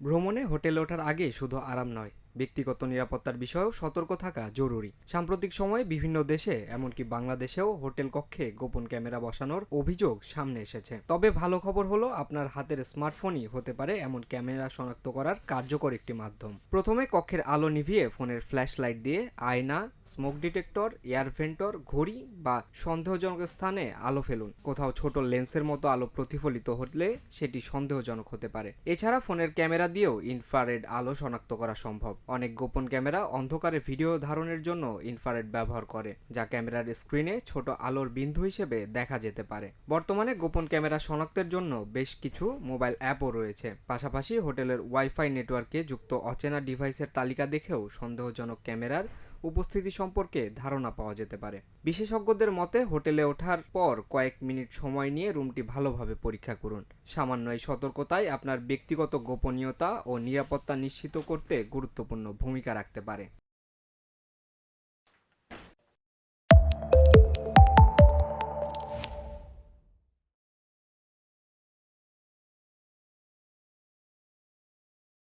ভ্রমণে হোটেলে ওঠার আগে শুধু আরাম নয়, ব্যক্তিগত নিরাপত্তার বিষয়েও সতর্ক থাকা জরুরি। সাম্প্রতিক সময়ে বিভিন্ন দেশে এমনকি বাংলাদেশেও হোটেল কক্ষে গোপন ক্যামেরা বসানোর অভিযোগ সামনে এসেছে। তবে ভালো খবর হলো, আপনার হাতের স্মার্টফোনই হতে পারে এমন ক্যামেরা শনাক্ত করার কার্যকর একটি মাধ্যম। প্রথমে কক্ষের আলো নিভিয়ে ফোনের ফ্ল্যাশ লাইট দিয়ে আয়না, স্মোক ডিটেক্টর, এয়ার ভেন্টর, ঘড়ি বা সন্দেহজনক স্থানে আলো ফেলুন। কোথাও ছোট লেন্সের মতো আলো প্রতিফলিত হলে সেটি সন্দেহজনক হতে পারে। এছাড়া ফোনের ক্যামেরা দিয়েও ইনফ্রারেড আলো শনাক্ত করা সম্ভব। অনেক গোপন ক্যামেরা অন্ধকারে ভিডিও ধারণের জন্য ইনফ্রারেড ব্যবহার করে, যা ক্যামেরার স্ক্রিনে ছোট আলোর বিন্দু হিসেবে দেখা যেতে পারে। বর্তমানে গোপন ক্যামেরা শনাক্তের জন্য বেশ কিছু মোবাইল অ্যাপও রয়েছে। পাশাপাশি হোটেলের ওয়াইফাই নেটওয়ার্কে যুক্ত অচেনা ডিভাইসের তালিকা দেখেও সন্দেহজনক ক্যামেরার উপস্থিতি সম্পর্কে ধারণা পাওয়া যেতে পারে। বিশেষজ্ঞদের মতে, হোটেলে ওঠার পর কয়েক মিনিট সময় নিয়ে রুমটি ভালোভাবে পরীক্ষা করুন। সামান্য এই সতর্কতাই আপনার ব্যক্তিগত গোপনীয়তা ও নিরাপত্তা নিশ্চিত করতে গুরুত্বপূর্ণ ভূমিকা রাখতে পারে।